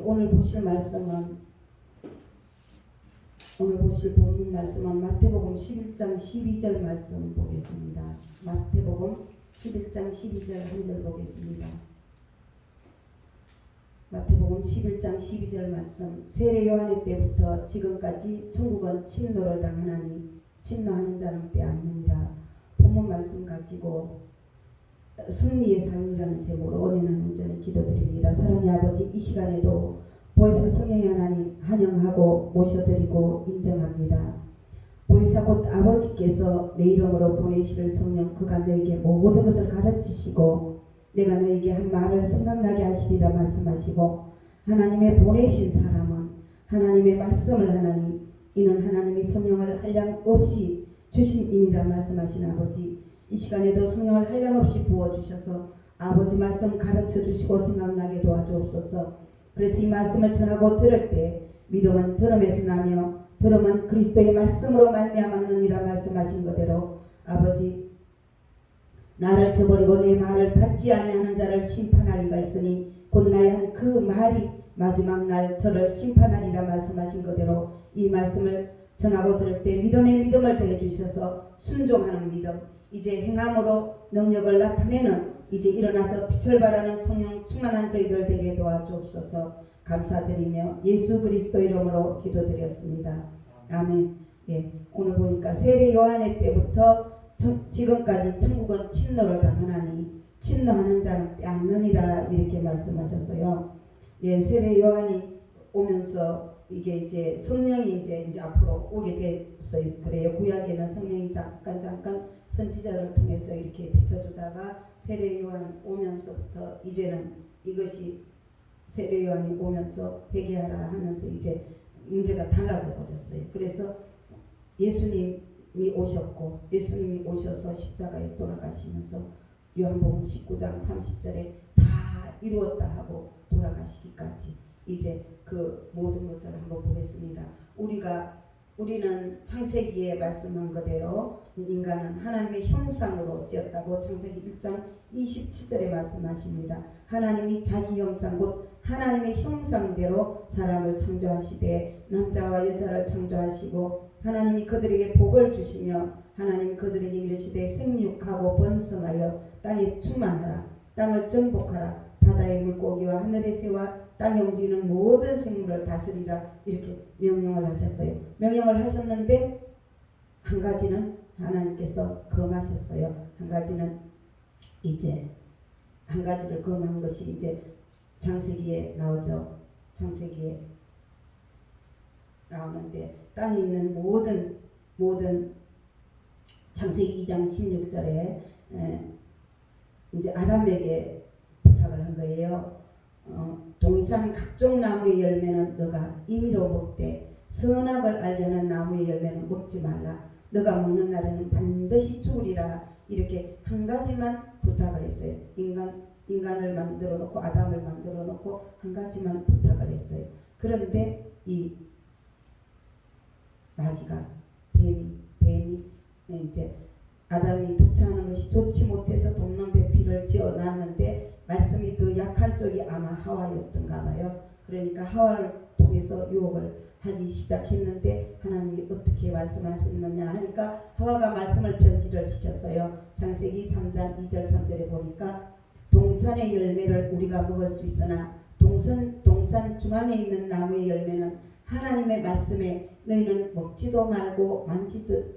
오늘 보실 본문 말씀은 마태복음 11장 12절 말씀 보겠습니다. 마태복음 11장 12절 한 절 보겠습니다. 마태복음 11장 12절 말씀. 세례 요한의 때부터 지금까지 천국은 침노를 당하나니 침노하는 자는 빼앗느니라. 본문 말씀 가지고 승리의 삶이라는 제목으로 온전한 온전히 기도드립니다. 사랑의 아버지, 이 시간에도 보혜사 성령의 하나님 환영하고 모셔드리고 인정합니다. 보혜사 곧 아버지께서 내 이름으로 보내시를 성령, 그가 너에게 모든 것을 가르치시고 내가 너에게 한 말을 생각나게 하시리라 말씀하시고, 하나님의 보내신 사람은 하나님의 말씀을 하나니 이는 하나님이 성령을 한량없이 주심이니라 말씀하신 아버지, 이 시간에도 성령을 한량없이 부어주셔서 아버지 말씀 가르쳐주시고 생각나게 도와주옵소서. 그래서 이 말씀을 전하고 들을 때 믿음은 들음에서 나며 들음은 그리스도의 말씀으로 말미암았느니라 말씀하신 그대로 아버지, 나를 저버리고 내 말을 받지 아니하는 자를 심판할 이가 있으니 곧 나의 한 그 말이 마지막 날 저를 심판하리라 말씀하신 그대로 이 말씀을 전하고 들을 때 믿음의 믿음을 더해 주셔서 순종하는 믿음, 이제 행함으로 능력을 나타내는, 이제 일어나서 빛을 발하는 성령 충만한 저희들 되게 도와주옵소서. 감사드리며 예수 그리스도 이름으로 기도드렸습니다. 아멘. 예, 오늘 보니까 세례 요한의 때부터 지금까지 천국은 침노를 당하나니 침노하는 자는 빼앗느니라 이렇게 말씀하셨어요. 예, 세례 요한이 오면서 이게 이제 성령이 이제 앞으로 오게 됐어요. 그래요. 구약에는 성령이 잠깐 선지자를 통해서 이렇게 비춰주다가 세례 요한 오면서부터 이제는 이것이 세례 요한이 오면서 회개하라 하면서 이제 문제가 달라져 버렸어요. 그래서 예수님이 오셨고, 예수님이 오셔서 십자가에 돌아가시면서 요한복음 19장 30절에 다 이루었다 하고 돌아가시기까지 이제 그 모든 것을 한번 보겠습니다. 우리는 창세기에 말씀한 그대로 인간은 하나님의 형상으로 지었다고 창세기 1장 27절에 말씀하십니다. 하나님이 자기 형상 곧 하나님의 형상대로 사람을 창조하시되 남자와 여자를 창조하시고 하나님이 그들에게 복을 주시며 하나님이 그들에게 이르시되 생육하고 번성하여 땅에 충만하라, 땅을 정복하라, 바다의 물고기와 하늘의 새와 땅에 움직이는 모든 생물을 다스리라 이렇게 명령을 하셨어요. 명령을 하셨는데 한 가지는 하나님께서 금하셨어요. 한 가지는 이제 한 가지를 금한 것이 이제 창세기에 나오죠. 창세기에 나오는데 땅에 있는 모든 창세기 2장 16절에 이제 아담에게 부탁을 한 거예요. 동산 각종 나무의 열매는 너가 임의로 먹되 선악을 알게 하는 나무의 열매는 먹지 말라. 너가 먹는 날에는 반드시 죽으리라. 이렇게 한 가지만 부탁을 했어요. 인간을 만들어 놓고 아담을 만들어 놓고 한 가지만 부탁을 했어요. 그런데 이 마귀가 뱀이 이제 아담이 독차하는 것이 좋지 못해서 동남배필을 지어놨는데 말씀이 더 약한 쪽이 아마 하와였던가 봐요. 그러니까 하와를 통해서 유혹을 하기 시작했는데 하나님이 어떻게 말씀하셨느냐 하니까 하와가 말씀을 편지를 시켰어요. 창세기 3장 2절 3절에 보니까 동산의 열매를 우리가 먹을 수 있으나 동산 중앙에 있는 나무의 열매는 하나님의 말씀에 너희는 먹지도 말고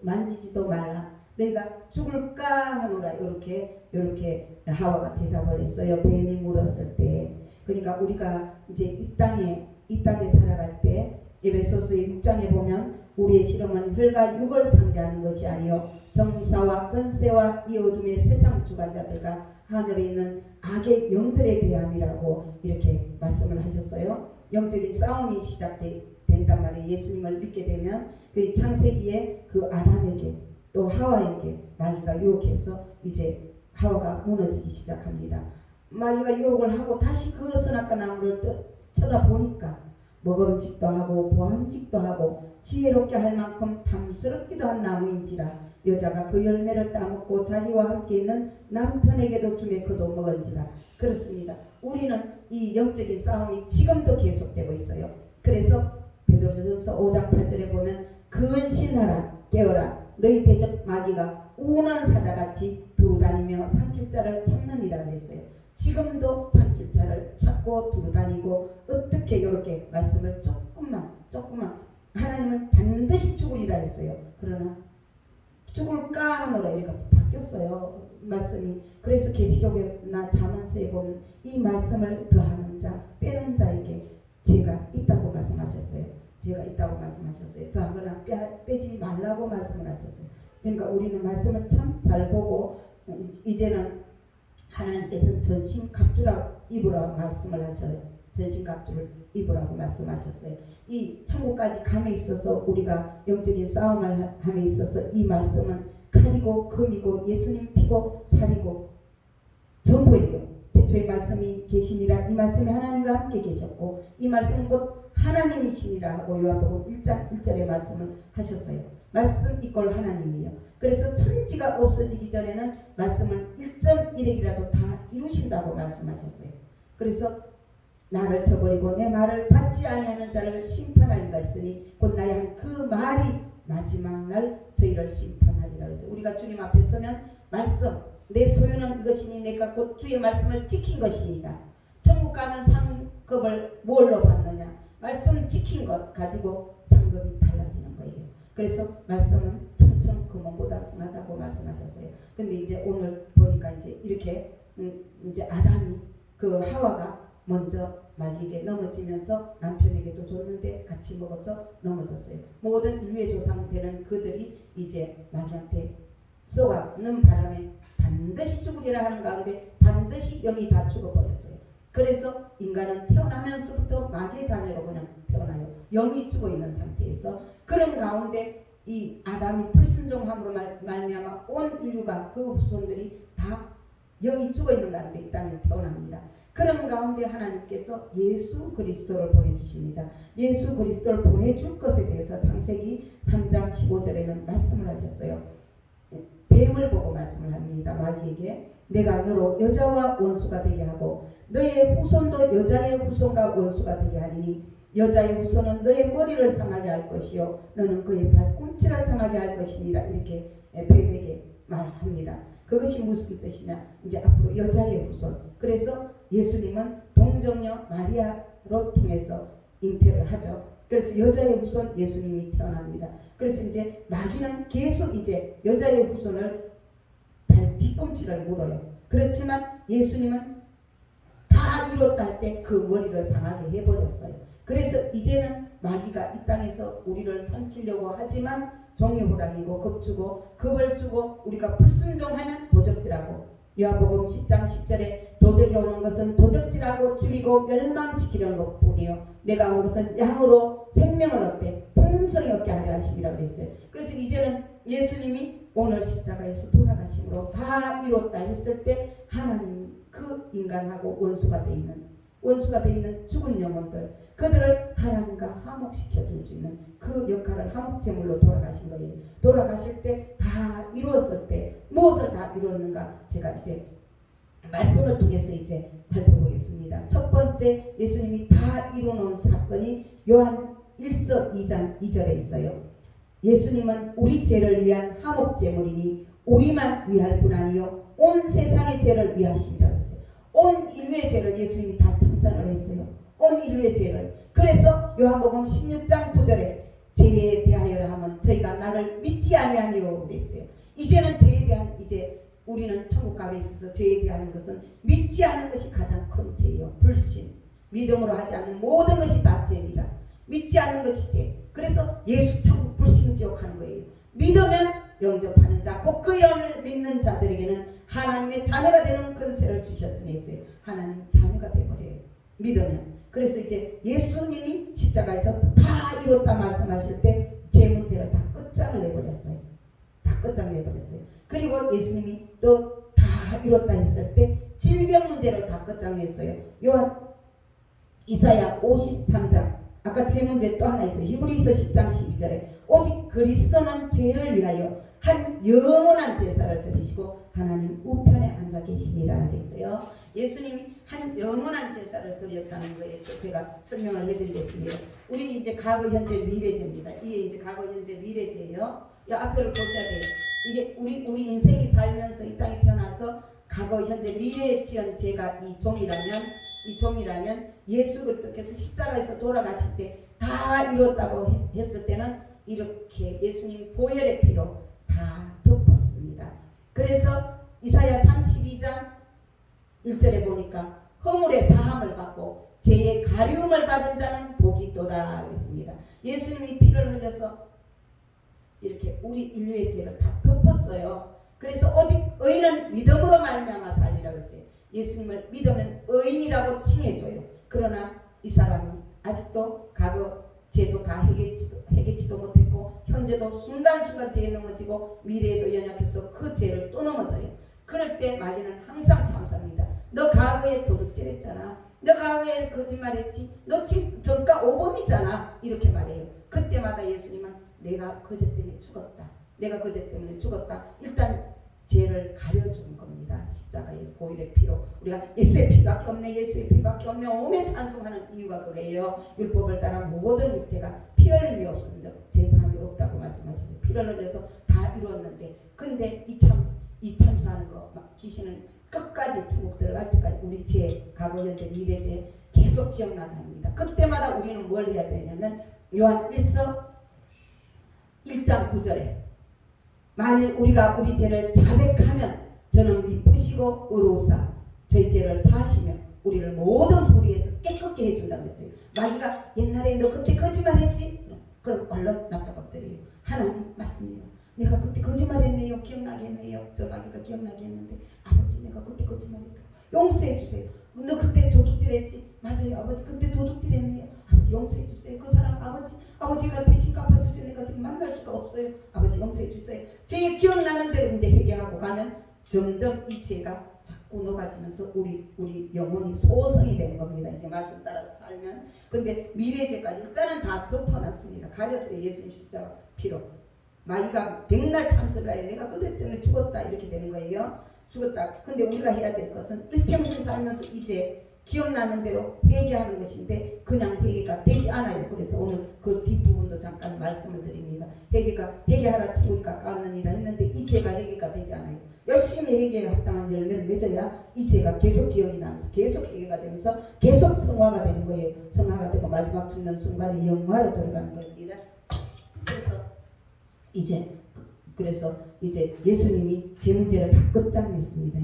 만지지도 말라. 너희가 죽을까 하노라. 이렇게 하와가 대답을 했어요. 뱀이 물었을 때. 그러니까 우리가 이제 이 땅에 살아갈 때 에베소서의 6장에 보면 우리의 실험은 혈과 육을 상대하는 것이 아니요 정사와 권세와 이 어둠의 세상 주관자들과 하늘에 있는 악의 영들에 대함이라고 이렇게 말씀을 하셨어요. 영적인 싸움이 시작된단 말이에요. 예수님을 믿게 되면 그 창세기에 그 아담에게 또 하와에게 마귀가 유혹해서 이제 하와가 무너지기 시작합니다. 마귀가 유혹을 하고 다시 그 선악과 나무를 쳐다보니까 먹음직도 하고 보암직도 하고 지혜롭게 할 만큼 탐스럽기도 한 나무인지라 여자가 그 열매를 따먹고 자기와 함께 있는 남편에게도 주매 그도 먹은지라. 그렇습니다. 우리는 이 영적인 싸움이 지금도 계속됩니다. 깨어라. 너희 대적 마귀가 우는 사자같이 두루다니며 삼킬자를 찾느니라 그랬어요. 지금도 삼킬자를 찾고 두루다니고 어떻게 이렇게 말씀을 조금만 하나님은 반드시 죽으리라 했어요. 그러나 죽을까 하노라 이렇게 바뀌었어요. 말씀이. 그래서 계시록이나 잠언서에 보면 이 말씀을 더하는 자 빼는 자에게 죄가 있다고 말씀하셨어요. 죄가 있다고 말씀하셨어요. 더하거나 빼지 말라고 말씀을 하셨어요. 그러니까 우리는 말씀을 참 잘 보고 이제는 하나님께서 전신갑주라 입으라고 말씀을 하셔요. 전신갑주를 입으라고 말씀하셨어요. 이 천국까지 감에 있어서 우리가 영적인 싸움을 함에 있어서 이 말씀은 칼이고 금이고 예수님 피고 살이고 전부예요. 대초의 말씀이 계시니라. 이 말씀이 하나님과 함께 계셨고 이 말씀은 곧 하나님이시니라 하고 요한복음 1장 1절의 말씀을 하셨어요. 말씀 이꼴 하나님이에요. 그래서 천지가 없어지기 전에는 말씀을 1.1핵이라도 다 이루신다고 말씀하셨어요. 그래서 나를 저버리고 내 말을 받지 아니하는 자를 심판할 이가 있으니 곧 나의 한 그 말이 마지막 날 저희를 심판하리라. 그래서 우리가 주님 앞에 서면 말씀 내 소유는 이것이니 내가 곧 주의 말씀을 지킨 것이니라. 천국 가면 상급을 뭘로 받느냐? 말씀 지킨 것 가지고 상급이 달라지는 거예요. 그래서 말씀은 청청 금원보다 승하다고 말씀하셨어요. 근데 이제 오늘 보니까 이제 이렇게 이제 아담이 그 하와가 먼저 마귀에게 넘어지면서 남편에게도 줬는데 같이 먹어서 넘어졌어요. 모든 인류의 조상 되는 그들이 이제 마귀한테 쏘가는 바람에 반드시 죽으리라 하는 가운데 반드시 영이 다 죽어버렸어요. 그래서 인간은 태어나면서부터 마귀의 자녀로 그냥 태어나요. 영이 죽어있는 상태에서. 그런 가운데 이 아담이 불순종함으로 말미암아 온 인류가 그 후손들이 다 영이 죽어있는 가운데 이 땅에 태어납니다. 그런 가운데 하나님께서 예수 그리스도를 보내주십니다. 예수 그리스도를 보내줄 것에 대해서 창세기 3장 15절에는 말씀을 하셨어요. 뱀을 보고 말씀을 합니다. 마귀에게 내가 너로 여자와 원수가 되게 하고 너의 후손도 여자의 후손과 원수가 되게 하리니 여자의 후손은 너의 머리를 상하게 할 것이요 너는 그의 발꿈치를 상하게 할 것이니라. 이렇게 뱀에게 말합니다. 그것이 무슨 뜻이냐? 이제 앞으로 여자의 후손. 그래서 예수님은 동정녀 마리아로 통해서 잉태를 하죠. 그래서 여자의 후손 예수님이 태어납니다. 그래서 이제 마귀는 계속 이제 여자의 후손을 발 뒤꿈치를 물어요. 그렇지만 예수님은 다 이뤘다 할 때 그 머리를 상하게 해버렸어요. 그래서 이제는 마귀가 이 땅에서 우리를 삼키려고 하지만 종이 호랑이고 겁주고 겁을 주고 우리가 불순종하면 도적질하고 요한복음 10장 10절에 도적이 오는 것은 도적질하고 죽이고 멸망시키려는 것뿐이요 내가 온 것은 양으로 생명을 얻되 풍성히 얻게 하려 하심이라 그랬어요. 그래서 이제는 예수님이 오늘 십자가에서 돌아가심으로 다 이뤘다 했을 때 하나님 그 인간하고 원수가 돼 있는 죽은 영혼들 그들을 하나님과 화목시켜 줄 수 있는 그 역할을 화목제물로 돌아가신 거예요. 돌아가실 때 다 이루었을 때 무엇을 다 이뤘는가 제가 이제 말씀을 통해서 이제 살펴보겠습니다. 첫 번째 예수님이 다 이루어놓은 사건이 요한 1서 2장 2절에 있어요. 예수님은 우리 죄를 위한 화목제물이니 우리만 위할 뿐 아니요 온 세상의 죄를 위하심이라고 했어요. 온 인류의 죄를 예수님이 다 청산을 했어요. 온 인류의 죄를. 그래서 요한복음 16장 9절에 죄에 대하여라 하면 저희가 나를 믿지 아니하니요 그랬어요. 이제는 죄에 대한 이제 우리는 천국감에 있어서 죄에 대한 것은 믿지 않는 것이 가장 큰 죄예요. 불신. 믿음으로 하지 않는 모든 것이 다 죄니라. 믿지 않는 것이 죄. 그래서 예수 천국 불신지옥 하는 거예요. 믿으면 영접하는 자, 곧 그 이름을 믿는 자들에게는 하나님의 자녀가 되는 권세를 주셨으니 했어요. 하나님 자녀가 되어버려요. 믿으면. 그래서 이제 예수님이 십자가에서 다 이뤘다 말씀하실 때 제 문제를 다 끝장을 내버렸어요. 다 끝장 내버렸어요. 그리고 예수님이 또 다 이뤘다 했을 때 질병 문제를 다 끝장냈어요. 이사야 53장 아까 제 문제 또 하나 있어요. 히브리서 10장 12절에 오직 그리스도는 죄를 위하여 한 영원한 제사를 드리시고 하나님 우편에 앉아 계시니라 하겠어요. 예수님이 한 영원한 제사를 드렸다는 거에서 제가 설명을 해드리겠습니다. 우리 이제 과거 현재 미래제입니다. 이게 이제 과거 현재 미래제예요. 이 앞에를 보셔야 돼요. 이게 우리 인생이 살면서 이 땅에 태어나서 과거, 현재, 미래에 지은 죄가 이 종이라면 예수 그리스도께서 십자가에서 돌아가실 때 다 이뤘다고 했을 때는 이렇게 예수님 보혈의 피로 다 덮었습니다. 그래서 이사야 32장 1절에 보니까 허물의 사함을 받고 죄의 가리움을 받은 자는 복이 있도다 했습니다. 예수님이 피를 흘려서 이렇게 우리 인류의 죄를 다 덮었어요. 그래서 오직 의인은 믿음으로 말미암아 살리라고 했어요. 예수님을 믿으면 의인이라고 칭해줘요. 그러나 이 사람이 아직도 과거 죄도 다 해결치도 못했고 현재도 순간순간 죄에 넘어지고 미래에도 연약해서 그 죄를 또 넘어져요. 그럴 때 마귀는 항상 참사합니다. 너 과거에 도둑질했잖아. 너 과거에 거짓말했지. 너 지금 전과 오범이잖아. 이렇게 말해요. 그때마다 예수님은 내가 그죄 때문에 죽었다. 내가 그죄 때문에 죽었다. 일단 죄를 가려주는 겁니다. 십자가의 보혈의 피로. 우리가 예수의 피밖에 없네, 예수의 피밖에 없네 오매 찬송하는 이유가 그거예요. 율법을 따라 모든 육체가 피 흘림이 없은 적 제사함이 없다고 말씀하시죠. 피를 흘려서 다 이루었는데, 근데 이 참수하는 거 귀신은 끝까지 천국 들어갈 때까지 우리 죄, 과거, 현재, 미래 죄 계속 기억나게 합니다. 그때마다 우리는 뭘 해야 되냐면 요한 1서 1장 9절에 만일 우리가 우리 죄를 자백하면 저는 미쁘시고 의로우사 저희 죄를 사하시며 우리를 모든 불의에서 깨끗게 해준다고 했어요. 마귀가 옛날에 너 그때 거짓말했지? 그럼 얼른 납작 엎드려요. 하나님 맞습니다. 내가 그때 거짓말했네요. 기억나게 했네요. 저 마귀가 기억나게 했는데 아버지 내가 그때 거짓말했다. 용서해 주세요. 너 그때 도둑질했지? 맞아요. 아버지 그때 도둑질했네요. 아버지 용서해 주세요. 그 사람 아버지가 대신 갚아주세요. 내가 지금 만날 수가 없어요. 아버지 용서해 주세요. 제 기억나는 대로 이제 회개하고 가면 점점 이 죄가 자꾸 녹아지면서 우리 영혼이 소성이 되는 겁니다. 이제 말씀 따라서 살면. 근데 미래 죄까지 일단은 다 덮어놨습니다. 가렸어요. 예수님 십자가 피로. 마귀가 백날 참석을 하여 내가 그것 때문에 죽었다 이렇게 되는 거예요. 죽었다. 근데 우리가 해야 될 것은 일평생 살면서 이제 기억나는 대로 회개하는 것인데 그냥 회개가 되지 않아요. 그래서 오늘 그 뒷부분도 잠깐 말씀을 드립니다. 회개하라 천국이 가까웠느니라 했는데 이 죄가 회개가 되지 않아요. 열심히 회개에 합당한 열매를 맺어야 이 죄가 계속 기억이 나면서 계속 회개가 되면서 계속 성화가 되는 거예요. 성화가 되고 마지막 죽는 순간에 영화로 들어가는 겁니다. 그래서 이제 예수님이 죄 문제를 다 끝장냈습니다.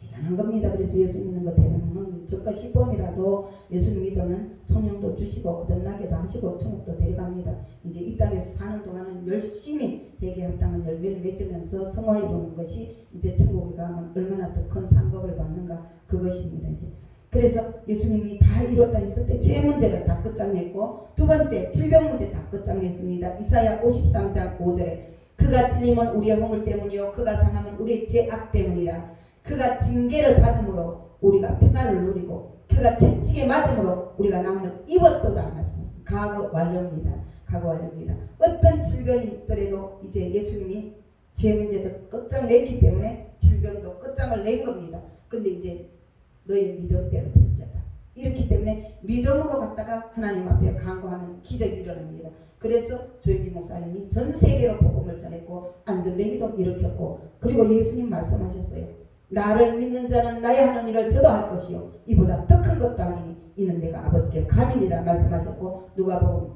대단한 겁니다. 그래서 예수 믿는 거 대단한 겁니다. 저가 시범이라도 예수님 믿으면 성령도 주시고 거듭나게도 하시고 천국도 데려갑니다. 이제 이 땅에서 사는 동안은 열심히 회개에 합당한 열매를 맺으면서 성화 이루는 것이 이제 천국에 가면 얼마나 더 큰 상급을 받는가 그것입니다. 이제 그래서 예수님이 다 이뤘다 했을 때 죄 문제를 다 끝장냈고 두 번째 질병 문제 다 끝장냈습니다. 이사야 53장 5절에 그가 찔림은 우리의 허물 때문이요 그가 상함은 우리의 죄악 때문이라. 그가 징계를 받음으로 우리가 평안을 누리고 그가 채찍에 맞음으로 우리가 나음을 입었도다 말씀하셨습니다. 과거 완료입니다. 과거 완료입니다. 어떤 질병이 있더라도 이제 예수님이 죄 문제도 끝장냈기 때문에 질병도 끝장을 낸 겁니다. 근데 이제 너의 믿음대로 될지어다. 이렇기 때문에 믿음으로 갔다가 하나님 앞에 간구하는 기적이 일어납니다. 그래서 조영기 목사님이 전 세계로 복음을 전했고 안전뱅이도 일으켰고 그리고 예수님 말씀하셨어요. 나를 믿는 자는 나의 하는 일을 저도 할 것이요 이보다 더 큰 것도 아니니 이는 내가 아버지께 감이니라 말씀하셨고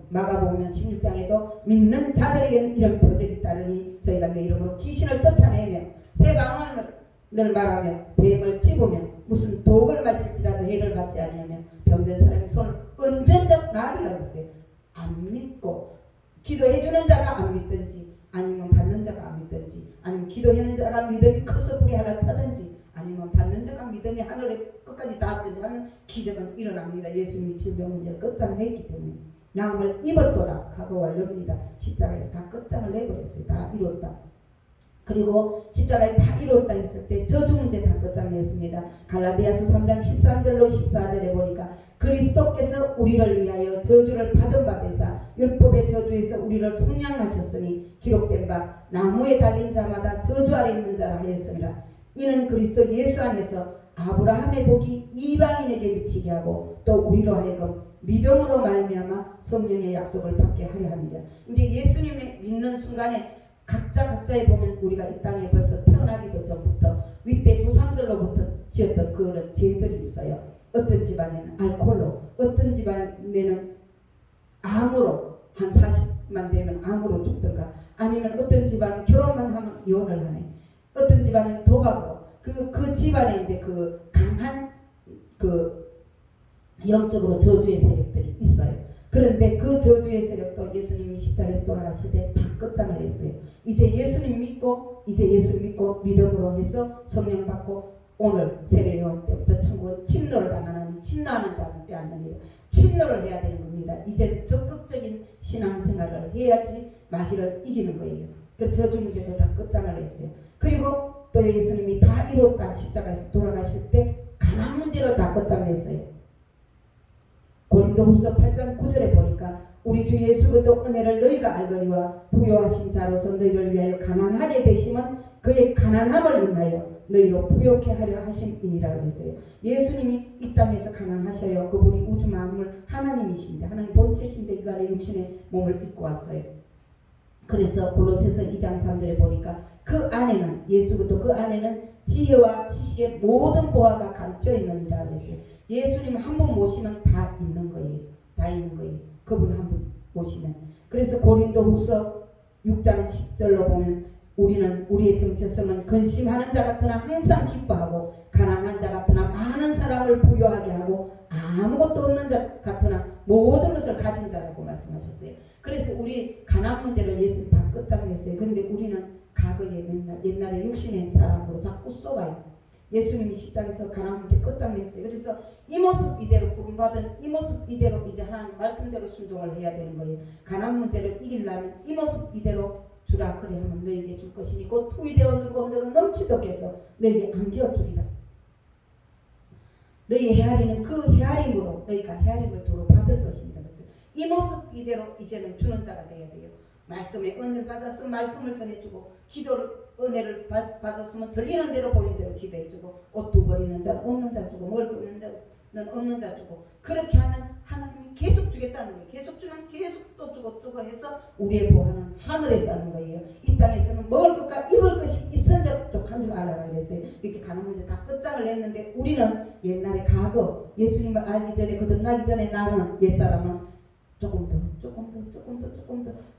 마가복음 16장에도 믿는 자들에게는 이런 표적이 따르니 저희가 내 이름으로 귀신을 쫓아내며 새 방언을 말하며 뱀을 찝으며 무슨 독을 마실지라도 해를 받지 아니하며 병든 사람의 손을 은전적 나으리라고 했어요. 안 믿고 기도해주는 자가 안 믿든지 아니면 받는 자가 안 믿든지 아니면 기도하는 자가 믿음이 커서 불이 하나 타든지 아니면 받는 자가 믿음이 하늘에 끝까지 닿았든지 하면 기적은 일어납니다. 예수님이 질병 문제를 끝장냈기 때문에 양을 입었도다. 과거 완료입니다. 십자가에서 다 끝장을 내버렸어요. 다 이뤘다. 그리고 십자가에 다 이뤘다 했을 때 저주 문제 다 끝장냈습니다. 갈라디아서 3장 13절로 14절에 보니까 그리스도께서 우리를 위하여 저주를 받은 바 되사 율법의 저주에서 우리를 속량하셨으니 기록된 바 나무에 달린 자마다 저주 아래 있는 자라 하였습니다. 이는 그리스도 예수 안에서 아브라함의 복이 이방인에게 미치게 하고 또 우리로 하여금 믿음으로 말미암아 성령의 약속을 받게 하려 합니다. 이제 예수님을 믿는 순간에 각자에 보면 우리가 이 땅에 벌써 태어나기도 전부터 윗대 조상들로부터 지었던 그런 죄들이 있어요. 어떤 집안에는 알코올로, 어떤 집안에는 암으로 한 40만 되면 암으로 죽든가, 아니면 어떤 집안은 결혼만 하면 이혼을 하네. 어떤 집안은 도박으로. 그 집안에 이제 그 강한 영적으로 저주의 세력들이 있어요. 그런데 그 저주의 세력도 예수님이 십자가에 돌아가실 때 다 끝장을 냈어요. 이제 예수님 믿고 믿음으로 해서 성령 받고 오늘 세례요한 때부터 천국은 침노를 당하나니 침노하는 자는 빼앗느니라. 침노를 해야 되는 겁니다. 이제 적극적인 신앙생활을 해야지 마귀를 이기는 거예요. 그 저주 문제도 다 끝장을 냈어요. 그리고 또 예수님이 다 이뤘다 십자가에서 돌아가실 때 가난 문제로 다 끝장냈어요. 고린도후서 8장 9절에 보니까 우리 주 예수 그리스도 은혜를 너희가 알거니와 부요하신 자로서 너희를 위하여 가난하게 되심은 그의 가난함을 인하여 너희로 부요케 하려 하심이니라 그랬어요. 예수님이 이 땅에서 가난하셔요. 그분이 우주 만물 하나님이신데, 하나님 본체신데 이 안에 육신의 몸을 입고 왔어요. 그래서 골로새서 2장 3절에 보니까 그 안에는 예수 그리스도 그 안에는 지혜와 지식의 모든 보화가 감춰 있느니라 그랬어요. 예수님 한 분 모시면 다 있는 거예요. 다 있는 거예요. 그분 한 분 모시면. 그래서 고린도후서 6장 10절로 보면 우리는 우리의 정체성은 근심하는 자 같으나 항상 기뻐하고 가난한 자 같으나 많은 사람을 부유하게 하고 아무것도 없는 자 같으나 모든 것을 가진 자라고 말씀하셨어요. 그래서 우리 가난 문제를 예수님 다 끝장냈어요. 그런데 우리는 과거에 옛날에 육신의 사람으로 자꾸 쏘가요. 예수님이 십자가에서 가난 문제 끝장냈어요. 그래서 이 모습 이대로 부름받은 이 모습 이대로 이제 하나님 말씀대로 순종을 해야 되는 거예요. 가난 문제를 이기려면 이 모습 이대로 주라 그리하면 너에게 줄 것이니 곧 후이되어 누르고 너는 넘치도록 해서 너에게 안겨 주리라. 너희 헤아리는 그 헤아림으로 너희가 헤아림을 도로 받을 것입니다. 이 모습 이대로 이제는 주는 자가 되어야 돼요. 말씀에 은혜를 받았으면 말씀을 전해주고, 기도를 은혜를 받았으면 들리는 대로 보이는 대로 기도해주고, 옷 두 버리는 자는 없는 자 주고, 먹을 거 있는 자는 없는 자 주고, 그렇게 하면 하나님이 계속 주겠다는 거예요. 계속 주면 계속 또 주고 해서 우리의 보화는 하늘에 쌓는 거예요. 이 땅에서는 먹을 것과 입을 것이 있은 족한 줄 알아라 그랬어요. 이렇게 가난 문제 다 끝장을 냈는데 우리는 옛날에 과거 예수님을 알기 전에 거듭나기 전에 나는 옛사람은 조금 더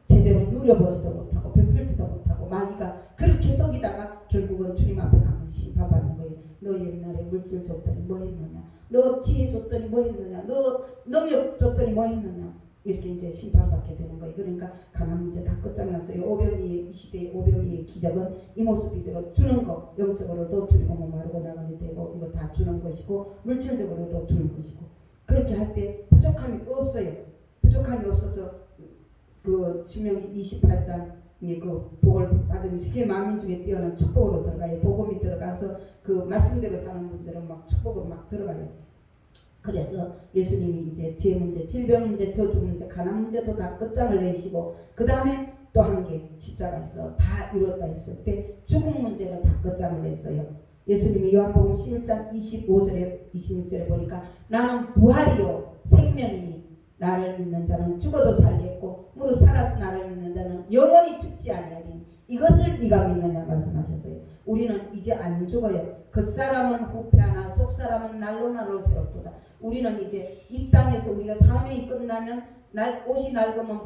제대로 누려보지도 못하고 베풀지도 못하고 마귀가 그렇게 속이다가 결국은 주님 앞에 가면 심판받는 거예요. 너 옛날에 물질 줬더니 뭐 했느냐, 너 지혜 줬더니 뭐 했느냐, 너 능력 줬더니 뭐 했느냐, 이렇게 이제 심판받게 되는 거예요. 그러니까 가난 문제 다 끝장났어요. 오병이의 이 시대의 오병이의 기적은 이 모습 이대로 주는 거, 영적으로도 줄이고 마르고 나가게 되고 이거 다 주는 것이고 물질적으로도 주는 것이고, 그렇게 할 때 부족함이 없어요. 부족함이 없어서 그 신명기 28장에 그 복을 받으면 세계 만민 중에 뛰어난 축복으로 들어가요. 복음이 들어가서 그 말씀대로 사는 분들은 막 축복으로 막 들어가요. 그래서 예수님이 이제 제 문제, 질병 문제, 저주 문제, 가난 문제도 다 끝장을 내시고 그 다음에 또 한 개 십자가에서 다 이뤘다 했을 때 죽음 문제를 다 끝장을 냈어요. 예수님이 요한복음 11장 25절에 26절에 보니까 나는 부활이요 생명이니 나를 믿는 자는 죽어도 살겠고 무릇 살아서 나를 믿는 자는 영원히 죽지 아니하리니 이것을 네가 믿느냐 말씀하셨어요. 우리는 이제 안 죽어요. 겉사람은 후패하나 속사람은 날로 새롭도다. 우리는 이제 이 땅에서 우리가 사명이 끝나면 옷이 낡으면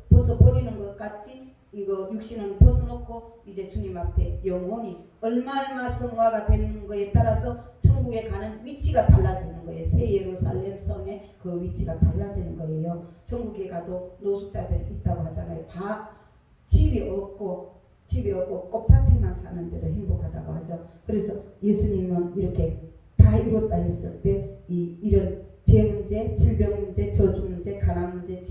벗어버리는 것 같이 이거 육신은 벗어놓고 이제 주님 앞에 영원히 얼마 성화가 되는 거에 따라서 천국에 가는 위치가 달라지는 거예요. 새 예루살렘 성의 그 위치가 달라지는 거예요. 천국에 가도 노숙자들이 있다고 하잖아요. 집이 없고 꽃밭에만 사는데도 행복하다고 하죠. 그래서 예수님은 이렇게 다 이뤘다 했을 때 이런 죄 문제, 질병 문제, 저주 문제, 가난 문제,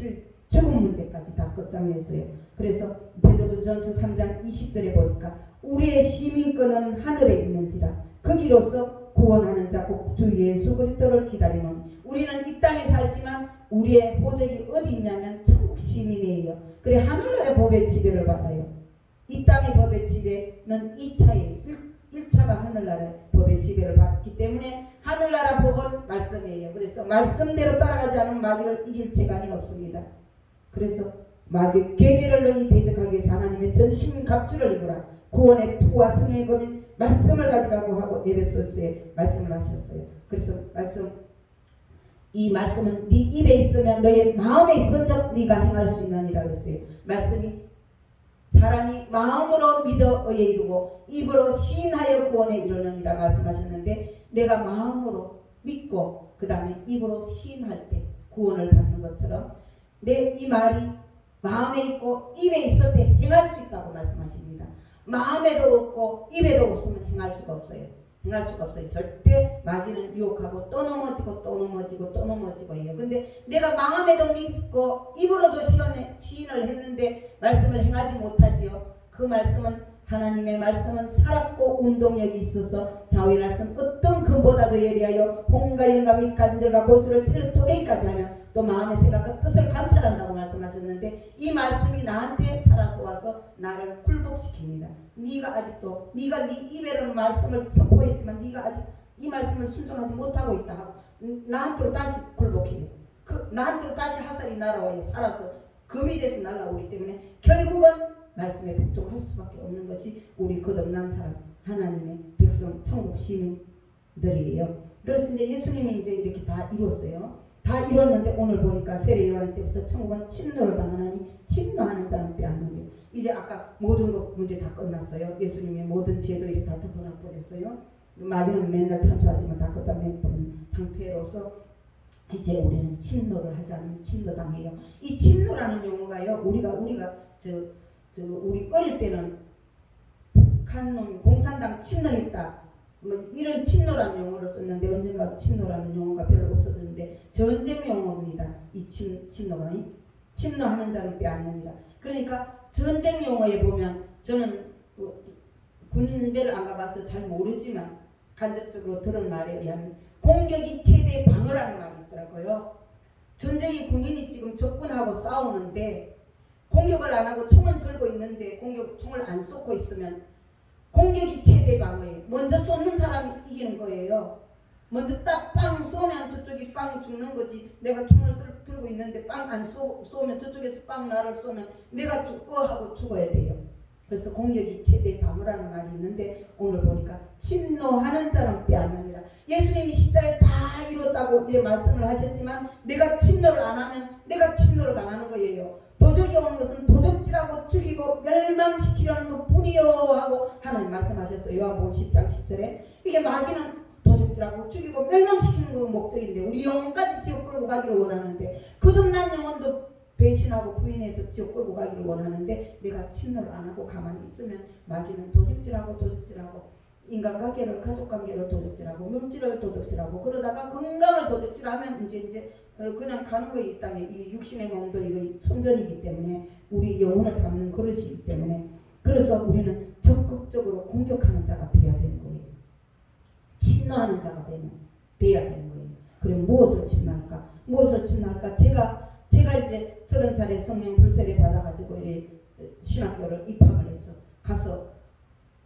죽음 문제까지 다 끝장냈어요. 그래서 베드로전서 3장 20절에 보니까 우리의 시민권은 하늘에 있는지라 거기로서 구원하는 자 곧 주 예수 그리스도를 기다리는 우리는 이 땅에 살지만 우리의 호적이 어디 있냐면 천국 시민이에요. 그래 하늘나라의 법의 지배를 받아요. 이 땅의 법의 지배는 2차예요. 1차가 하늘나라의 법의 지배를 받기 때문에 하늘나라 법은 말씀이에요. 그래서 말씀대로 따라가지 않으면 마귀를 이길 재간이 없습니다. 그래서 마귀 계계를 너희 대적하기 위해서 하나님의 전신 갑주를 입으라. 구원의 투와 승리의 권인 말씀을 가지라고 하고 에베소서에 말씀을 하셨어요. 그래서 이 말씀은 네 입에 있으면 너의 마음에 있은즉 네가 행할 수 있느니라 그랬어요. 말씀이 사람이 마음으로 믿어 의에 이르고 입으로 시인하여 구원에 이르느니라 말씀하셨는데, 내가 마음으로 믿고 그 다음에 입으로 시인할 때 구원을 받는 것처럼 내 이 말이 마음에 있고 입에 있을 때 행할 수 있다고 말씀하십니다. 마음에도 없고 입에도 없으면 행할 수가 없어요. 행할 수가 없어요. 절대 마귀는 유혹하고 또 넘어지고 또 넘어지고 또 넘어지고 해요. 근데 내가 마음에도 믿고 입으로도 시인을 했는데 말씀을 행하지 못하지요. 그 말씀은, 하나님의 말씀은 살았고 운동력이 있어서 좌우의 말씀 어떤 금보다도 예리하여 홍과 영감이 간절과 골수를 찔러 쪼개기까지 하면 또 마음의 생각과 뜻을 감찰한다고 말씀하셨는데, 이 말씀이 나한테 살아서 와서 나를 굴복시킵니다. 네가 네 입에로는 말씀을 선포했지만 네가 아직 이 말씀을 순종하지 못하고 있다 하고 나한테로 다시 굴복해요. 나한테로 다시 화살이 날아와요. 살아서 금이 돼서 날아오기 때문에 결국은 말씀에 복종할 수밖에 없는 것이 우리 거듭난 사람, 하나님의 백성, 천국 시민들이에요. 그래서 이제 예수님이 이제 이렇게 다 이뤘어요. 다 이뤘는데 오늘 보니까 세례 요한 때부터 천국은 침노를 당하나니 침노하는 자는 빼앗느니라. 이제 아까 모든 것 문제 다 끝났어요. 예수님의 모든 죄도 이렇게 다 덮어놔버렸어요. 마귀는 맨날 참소하지만 다 끝장내버린 상태로서 이제 우리는 침노를 하지 않으면 침노당해요. 이 침노라는 용어가요, 우리가 우리 어릴 때는 북한놈 공산당 침노했다, 뭐 이런 침노라는 용어를 썼는데, 언젠가 침노라는 용어가 별로 없어졌는데 전쟁 용어입니다. 이 침노가 침노하는 자는 빼앗느니라. 그러니까 전쟁 용어에 보면, 저는 군대를 안 가봐서 잘 모르지만 간접적으로 들은 말에 의하면 공격이 최대 방어라는 말이 있더라고요. 전쟁이 군인이 지금 적군하고 싸우는데 공격을 안 하고 총은 들고 있는데 총을 안 쏘고 있으면 공격이 최대 방어예요. 먼저 쏘는 사람이 이기는 거예요. 먼저 딱 빵 쏘면 저쪽이 빵 죽는 거지. 내가 총을 들고 있는데 빵 안 쏘면 저쪽에서 빵 나를 쏘면 내가 하고 죽어야 돼요. 그래서 공격이 최대 방어라는 말이 있는데, 오늘 보니까 침노하는 자는 빼앗느니라. 예수님이 십자가에 다 이뤘다고 이렇게 말씀을 하셨지만 내가 침노를 안 하면 내가 침노를 당하는 거예요. 도적이 오는 것은 도적질하고 죽이고 멸망시키려는 것뿐이요 하고 하나님 말씀하셨어요. 요한복음 10장 10절에. 이게 마귀는 도적질하고 죽이고 멸망시키는 건 목적인데, 우리 영혼까지 지옥 끌고 가기를 원하는데, 거듭난 영혼도 배신하고 부인해서 지옥 끌고 가기를 원하는데, 내가 침노를 안 하고 가만히 있으면 마귀는 도적질하고 인간관계를, 가족관계를 도적질하고 물질을 도적질하고 그러다가 건강을 도적질하면 이제 그냥 가는 거예요. 이 땅에. 이 육신의 몸도 이거 선전이기 때문에, 우리 영혼을 담는 그릇이기 때문에, 그래서 우리는 적극적으로 공격하는 자가 되어야 되는 거예요. 침노하는 자가 돼야 되는 거예요. 그럼 무엇을 침노할까? 제가 이제 30살에 성령 불세례 받아가지고 이제 신학교를 입학을 해서 가서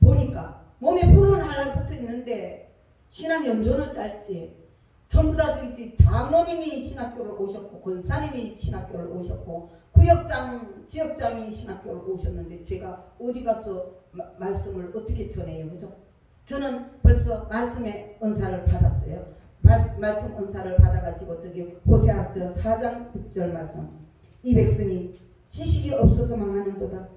보니까 몸에 불은 하나 붙어 있는데 신앙 연조는 짧지. 전부 다 저기 장로님이 신학교를 오셨고, 권사님이 신학교를 오셨고, 지역장이 신학교를 오셨는데 제가 어디 가서 말씀을 어떻게 전해요, 그죠? 저는 벌써 말씀의 은사를 받았어요. 말씀 은사를 받아가지고 저기 호세아서 4장 6절 말씀, 이 백성이 지식이 없어서 망하는도다.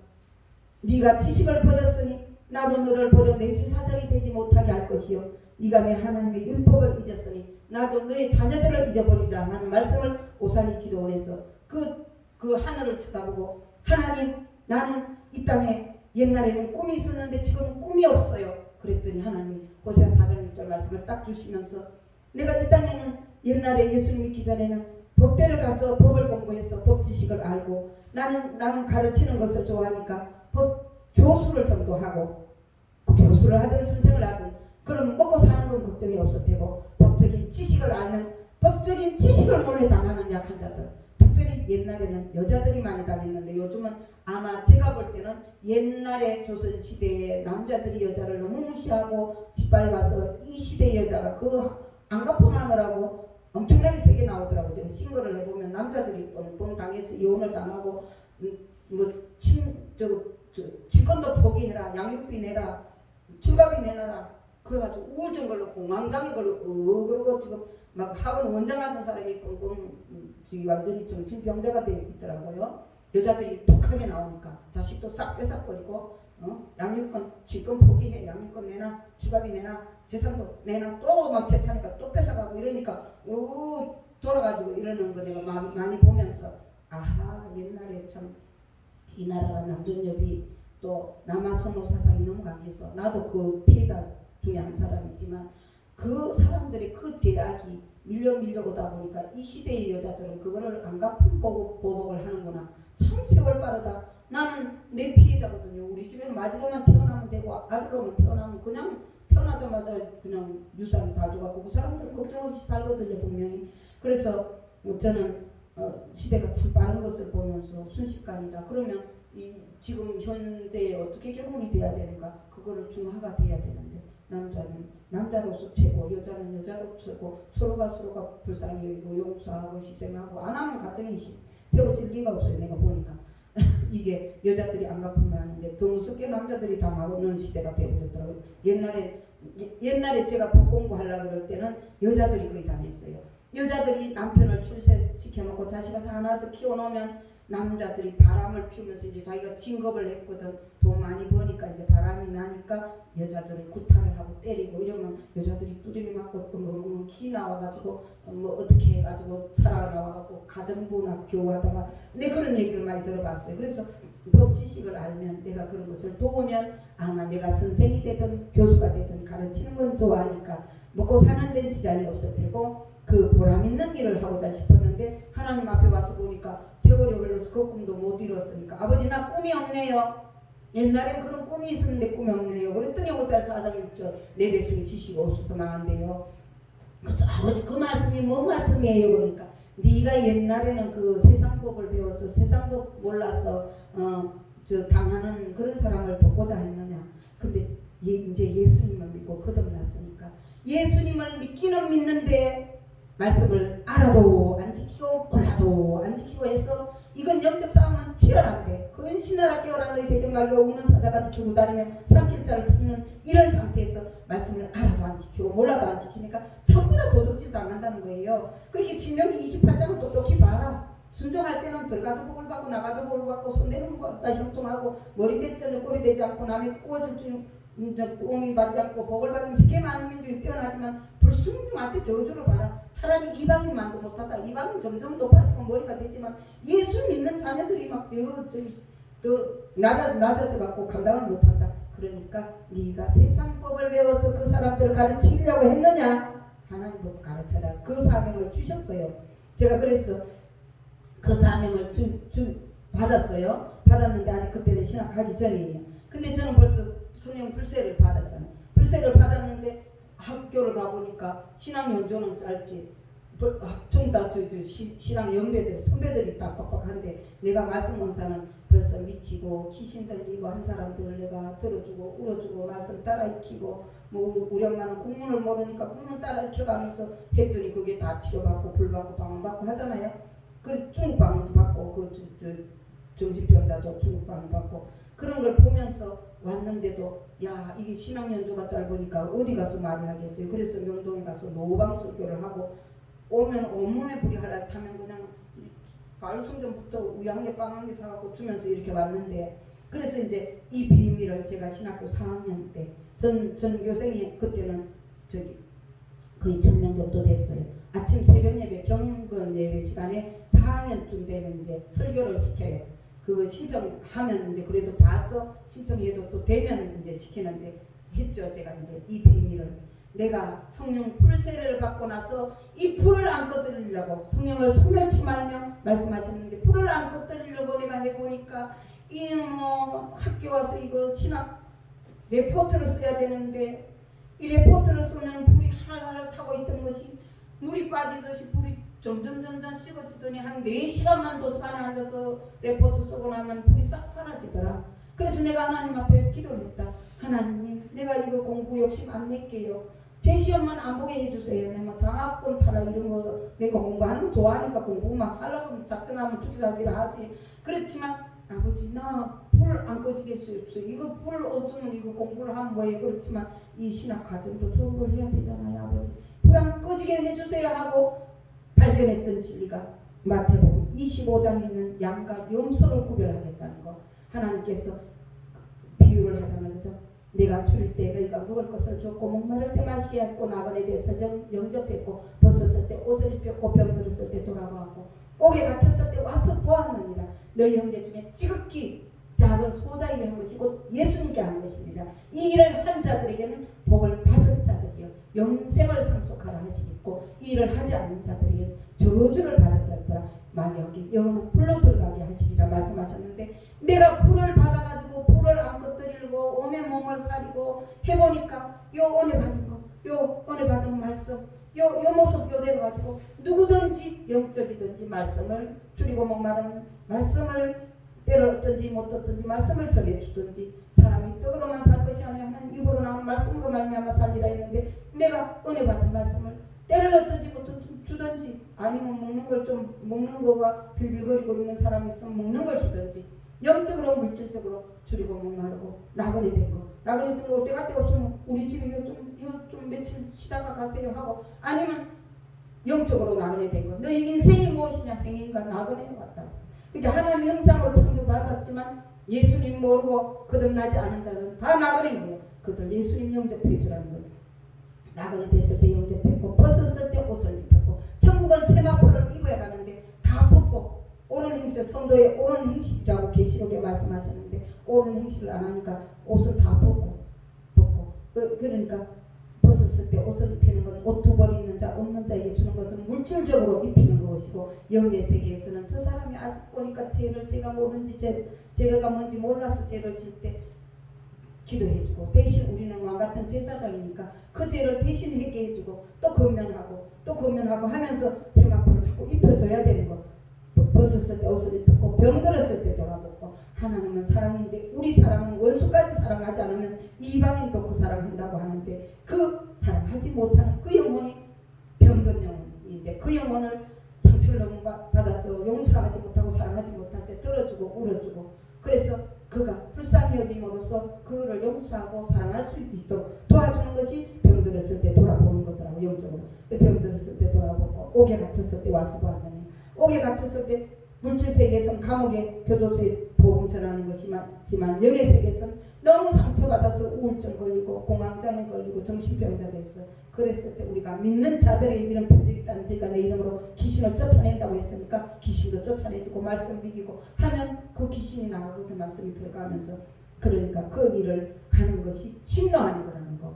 네가 지식을 버렸으니 나도 너를 버려 내 제사장이 되지 못하게 할 것이요, 네가 내 하나님의 율법을 잊었으니 나도 너의 자녀들을 잊어버리라 하는 말씀을 오산이 기도원에서 그 하늘을 쳐다보고, 하나님, 나는 이 땅에 옛날에는 꿈이 있었는데 지금은 꿈이 없어요. 그랬더니 하나님이 호세아 4장 6절 말씀을 딱 주시면서, 내가 이 땅에는 옛날에 예수님 믿기 전에는 법대를 가서 법을 공부해서 법 지식을 알고, 나는 가르치는 것을 좋아하니까 법 교수를 전도하고, 그 교수를 하든 선생을 하든 그럼 먹고 사는 건 걱정이 없을 테고, 법적인 지식을 알면 법적인 지식을 몰래 당하는 약한 자들, 특별히 옛날에는 여자들이 많이 다녔는데 요즘은 아마 제가 볼 때는 옛날에 조선시대에 남자들이 여자를 너무 무시하고 짓밟아서 이 시대 여자가 그 안갚음하느라고 엄청나게 세게 나오더라고요. 제가 신고를 해보면 남자들이 뻥뻥 당해서 이혼을 당하고 직권도 포기해라, 양육비 내라, 출가비 내놔라. 그래가지고 우울증 걸로 공황장애 걸로 그러고 지금 막 학원 원장하는 사람이 꽁꽁 지금 완전히 정신병자가 되어 있더라고요. 여자들이 독하게 나오니까 자식도 싹 뺏어버리고 양육권 직권 포기해, 양육권 내놔, 주갑이 내놔, 재산도 내놔, 또 막 재판이니까 또 뺏어가고 이러니까 돌아가지고 이러는 거 내가 많이 보면서 아하, 옛날에 참 이 나라가 남존여비 또 남아선호 사상이 너무 강해서 나도 그 피해자 중에 한 사람이지만 그 사람들의 그 제약이 밀려오다 보니까 이 시대의 여자들은 그거를 안 갚은 보복을 하는구나. 참 세월 빠르다. 나는 내 피해자거든요. 우리 집에는 마지로만 태어나면 되고 아들로만 태어나면 그냥 태어나자마자 그냥 유산 다 줘갖고 그 사람들은 걱정 없이 살거든요, 분명히. 그래서 저는 시대가 참 빠른 것을 보면서 순식간이다. 그러면 이 지금 현대에 어떻게 결혼이 돼야 되는가? 그거를 중화가 돼야 되는데 남자는 남자로서 최고, 여자는 여자로 최고, 서로가 불쌍히 여기고 용서하고 희생하고 안 하면 가정이 세워질 리가 없어요. 내가 보니까 이게 여자들이 안 갚으면 하는데 더 무섭게 남자들이 다 막는 시대가 되어버렸더라고요. 옛날에 제가 법 공부하려고 그럴 때는 여자들이 거의 다 냈어요. 여자들이 남편을 출세시켜놓고 자식을 다 낳아서 키워놓으면 남자들이 바람을 피우면서 이제 자기가 진급을 했거든. 돈 많이 버니까 이제 바람이 나니까 여자들을 구타를 하고 때리고 이러면 여자들이 두드려 맞고 기 나와가지고 뭐 어떻게 해가지고 살아나와갖고 가정부나 교우하다가 근데 그런 얘기를 많이 들어봤어요. 그래서 법 지식을 알면 내가 그런 것을 도우면 아마 내가 선생이 되든 교수가 되든 가르치는 건 좋아하니까 먹고 사는 데는 지장이 없을 테고 그 보람 있는 일을 하고자 싶었는데 하나님 앞에 와서 보니까 세월이 흘러서 그 꿈도 못 이뤘으니까 아버지 나 꿈이 없네요. 옛날엔 그런 꿈이 있었는데 꿈이 없네요. 그랬더니 호세아 4장 6절 내 백성이 지식이 없어서 망한대요. 그래서 아버지 그 말씀이 뭔 말씀이에요? 그러니까 네가 옛날에는 그 세상법을 배워서 세상법 몰라서 당하는 그런 사람을 돕고자 했느냐. 근데 이제 예수님을 믿고 거듭났으니까 예수님을 믿기는 믿는데 말씀을 알아도 안 지키고 몰라도 안 지키고 해서 이건 영적 싸움은 치열한데 근신하라 깨어라 너희 대적마귀가 우는 사자같이 들고 다니며 산길자를 찾는 이런 상태에서 말씀을 알아도 안 지키고 몰라도 안 지키니까 전부 다 도둑질도 안 한다는 거예요. 그렇게 신명기 28장을 똑똑히 봐라. 순종할 때는 들어가도 복을 받고 나가도 복을 받고 손대는 것다 형통하고 머리 대전에 꼬리 되지 않고 남이 구워줄 줄 도움이 받지 않고 복을 받으면 세계 만민중이 뛰어나지만 불순종한테 저주를 봐라. 차라리 이방인만도 못하다. 이방인 점점 높아지고 머리가 되지만 예수 믿는 자녀들이 막 낮아져갖고 감당을 못한다. 그러니까 네가 세상법을 배워서 그 사람들을 가르치려고 했느냐? 하나님 법 가르쳐라. 그 사명을 주셨어요. 제가 그래서 그 사명을 받았어요. 받았는데 아직 그때는 신학 가기 전이에요. 근데 저는 벌써 성령 불세를 받았잖아요. 불세를 받았는데 학교를 가보니까 신앙 연조는 짧지 전부 다 신앙 연배들 선배들이 다 빡빡한데 내가 말씀 강사는 벌써 미치고 귀신 들리고 한 사람들을 내가 들어주고 울어주고 말씀 따라 익히고 뭐 우리 엄마는 국문을 모르니까 국문 따라 익혀가면서 했더니 그게 다 치료받고 불받고 방언받고 하잖아요. 그 중국방언도 받고 정신병자도 중국방언 받고 그런 걸 보면서 왔는데도 야 이게 신앙연조가 짧으니까 어디 가서 말을 하겠어요. 그래서 명동에 가서 노방 설교를 하고 오면 온몸에 불이 하려 타면 그냥 가을 성전부터 우유 한 개 빵 한 개 사갖고 주면서 이렇게 왔는데 그래서 이제 이 비밀을 제가 신학교 4학년 때 전교생이 그때는 거의 1000명 정도 됐어요. 아침 새벽 예배 경건 예배 시간에 4학년쯤 되면 이제 설교를 시켜요. 그거 신청하면 이제 그래도 봐서 신청해도 또 되면 이제 시키는데 했죠. 제가 이제 이 비밀을 내가 성령 풀세를 받고 나서 이 풀을 안 꺼뜨리려고 성령을 소멸치 말며 말씀하셨는데 풀을 안 꺼뜨리려고 내가 해보니까 이 학교 와서 이거 신학 레포트를 써야 되는데 이 레포트를 쓰면 불이 하나하나 타고 있던 것이 물이 빠지듯이 불이 점점 식어지더니 한 4시간만 도서관에 앉아서 레포트 쓰고 나면 불이 싹 사라지더라. 그래서 내가 하나님 앞에 기도를 했다. 하나님 내가 이거 공부 욕심 안 낼게요. 제 시험만 안 보게 해주세요. 내가 장학금 타라 이런 거 내가 공부하는 거 좋아하니까 공부만 하려고 작정하면 죽기살기를 하지. 그렇지만 아버지 나 불 안 꺼지겠어요. 이거 불 없으면 이거 공부를 하면 뭐예요. 그렇지만 이 신학 과정도 졸업을 해야 되잖아요. 아버지 불 안 꺼지게 해주세요 하고 발견했던 진리가 마태복음 25장에 있는 양과 염소를 구별하겠다는 거. 하나님께서 비유를 하잖아요. 그죠? 내가 줄일 때 너희가 먹을 것을 줬고 목마를 때 마시게 했고 나그네 대해서 영접했고 벗었을 때 옷을 입혔고 병들었을 때 돌아보았고 옥에 갇혔을 때 와서 보았느니라. 너희 형제 중에 지극히 작은 소자에게 한 것이 곧 예수님께 한 것이니라. 이 일을 한 자들에게는 복을 받은 자들이요 영생을 상속하라 하시겠고 이 일을 하지 않는 자들에게는 저주를 받은 자들아 마귀에게 영원한 불로 들어가게 하시리라 말씀하셨는데, 내가 불을 받아가지고 불을 안 꺼뜨리고 몸에 몸을 사리고 해보니까 요 은혜 받은 거, 요 은혜 받은 말씀, 요 모습 요대로 가지고 누구든지 영적이든지 말씀을 줄이고 목마른 말씀을 때를 얻든지 못 얻든지 말씀을 전해주든지 사람이 떡으로만 살 것이 아니라 하는 입으로 나오는 말씀으로 말미암아 살리라 했는데, 내가 은혜 받은 말씀을 때를 얻든지 못 얻든지 주든지 아니면 먹는 걸 좀 먹는 거가 빌빌거리고 있는 사람이 있으면 먹는 걸 주든지 영적으로 물질적으로 줄이고 목마르고 나그네 된 거, 나그네 된 거 올 때 갈 데가 없으면 우리 집에 좀 며칠 쉬다가 가세요 하고, 아니면 영적으로 나그네 된 거. 너희 인생이 무엇이냐? 행인과 나그네에 왔다. 그러니까 하나님 형상으로 창조받았지만 예수님 모르고 거듭나지 않은 자들은 다 나그네인 거예요. 그들 예수님 영접해 주라는 거예요. 나그네 됐을 때 영접했고 벗었을 때 옷을 입혔고 천국은 세마포를 입어야 가는데 다 벗고 옳은 행실, 성도의 옳은 행실이라고 계시록에 말씀하셨는데 옳은 행실을 안 하니까 옷을 다 벗고 그러니까 벗었을 때 옷을 입히는 것은 옷 두 벌 있는 자 없는 자에게 주는 것은 물질적으로 입히는 것이고, 영의 세계에서는 저 사람이 아직 보니까 죄를 제가 모르는지 죄가 뭔지 몰라서 죄를 질 때 기도해주고, 대신 우리는 왕같은 제사장이니까 그 죄를 대신 회개해주고 또 건면하고 하면서 세마포를 자꾸 입혀줘야 되는 거. 벗었을 때 옷을 입고 병들었을 때 돌아보고. 하나님은 사랑인데 우리 사랑은 원수까지 사랑하지 않으면 이방인도 그 사랑한다고 하는데, 그 사랑하지 못하는 그 영혼이 병든 영혼인데 그 영혼을 상처를 너무 받아서 용서하지 못하고 사랑하지 못할 때 들어주고 울어주고, 그래서 그가 불쌍히 여김으로써 그를 용서하고 사랑할 수 있도록 도와주는 것이 병들었을 때 돌아보는 거더라고. 영적으로 병들었을 때 돌아보고 옥에 갇혔을 때 와서 보았더니, 옥에 갇혔을 때 물질 세계에서는 감옥에 교도소에 복음 전하는 것이지만 영의 세계에서는 너무 상처받아서 우울증 걸리고 공황장애 걸리고 정신병자 됐어. 그랬을 때 우리가 믿는 자들의 이런 표적이 있다는, 제가 내 이름으로 귀신을 쫓아낸다고 했으니까 귀신도 쫓아내주고 말씀 믿이고 하면 그 귀신이 나가고 그 말씀이 들어가면서, 그러니까 그 일을 하는 것이 침노하는 거라는 거.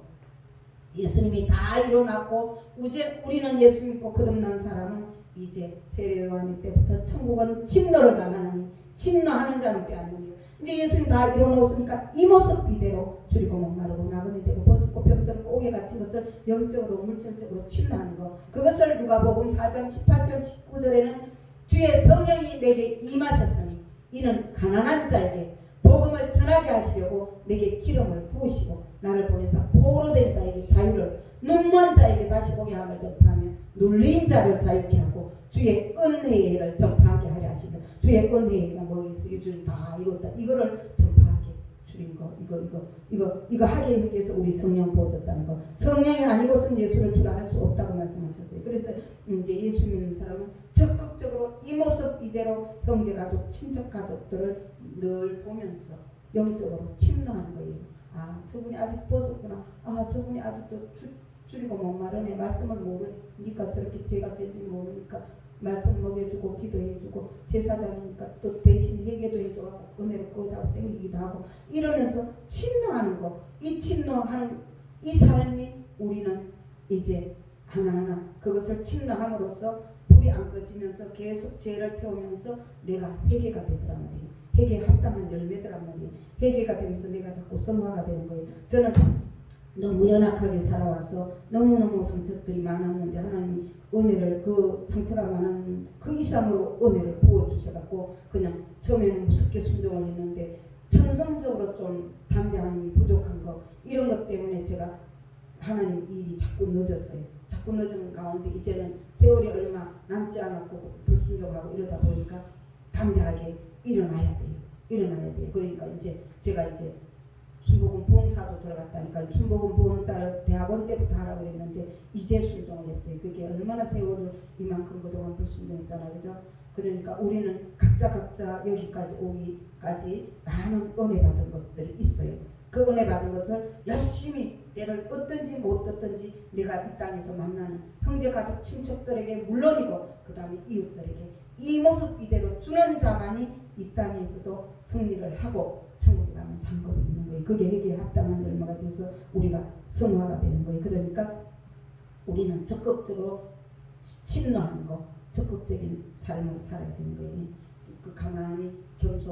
예수님이 다 이뤄놨고 이제 우리는 예수 믿고 거듭난 사람은 이제 세례 요한 때부터 천국은 침노를 당하느니 침노하는 자는 빼앗느니, 이제 예수님 다 이뤄놓았으니까 이 모습 이대로 줄이고 목마르고 나그네 되고 벗고 병들고 옥에 갇힌 것을 영적으로 물질적으로 침노하는 것. 그것을 누가복음 4장 18절 19절에는 주의 성령이 내게 임하셨으니 이는 가난한 자에게 복음을 전하게 하시려고 내게 기름을 부으시고 나를 보내사 포로 된 자에게 자유를, 눈먼 자에게 다시 보게 함을 전파하며 눌린 자를 자유케 하고 주의 은혜의 해를 전파하게 하려 하시며, 주의 은혜가 뭐겠어? 요즘 다 이뤘다. 이거를 전파하게 주린 거. 이거 하게 하기 위해서 우리 성령 부어줬다는 거. 성령이 아니고선 예수를 주라 할 수 없다고 말씀하셨어요. 그래서 이제 예수 믿는 사람은 적극적으로 이 모습 이대로 형제 가족, 친척 가족들을 늘 보면서 영적으로 침노하는 거예요. 아, 저분이 아직 벗었구나. 아, 저분이 아직도 줄이고 목마르네. 말씀을 모르니까 저렇게 죄가 죄인지 모르니까 말씀 먹여주고 기도해주고 제사장이니까 또 대신 회개도 해주고 은혜로 꺼자고 땡기기도 하고 이러면서 침노하는 거. 이 침노하는 이 삶이 우리는 이제 하나하나 그것을 침노함으로써 불이 안 꺼지면서 계속 죄를 태우면서 내가 회개가 되더란 말이에요. 회개에 합당한 열매더란 말이에요. 회개가 되면서 내가 자꾸 성화가 되는 거예요. 저는 너무 연약하게 살아와서 너무너무 상처들이 많았는데 하나님이 은혜를, 그 상처가 많은 그 이상으로 은혜를 부어주셔갖고 그냥 처음에는 무섭게 순종을 했는데 천성적으로 좀 담대함이 부족한 거, 이런 것 때문에 제가 하나님 일이 자꾸 늦었어요. 자꾸 늦은 가운데 이제는 세월이 얼마 남지 않았고 불순종하고 이러다 보니까 담대하게 일어나야 돼요. 일어나야 돼요. 그러니까 이제 제가 이제 순복음 부흥사도 들어갔다니까 순복음 부흥사를 대학원 때부터 하라고 했는데 이제 순종을 했어요. 그게 얼마나 세월을 이만큼 그동안 불순종했잖아요. 그죠? 그러니까 우리는 각자 여기까지 오기까지 많은 은혜 받은 것들이 있어요. 그 은혜 받은 것을 열심히 때를 얻든지 못 얻든지 내가 이 땅에서 만나는 형제 가족 친척들에게 물론이고 그 다음에 이웃들에게 이 모습 이대로 주는 자만이 이 땅에서도 승리를 하고 천국에 가면 상급이 있는 거예요. 그게 회개에 합당한 열매가 돼서 우리가 성화가 되는 거예요. 그러니까 우리는 적극적으로 침노하는 거, 적극적인 삶을 살아야 되는 거예요. 그 가만히 겸손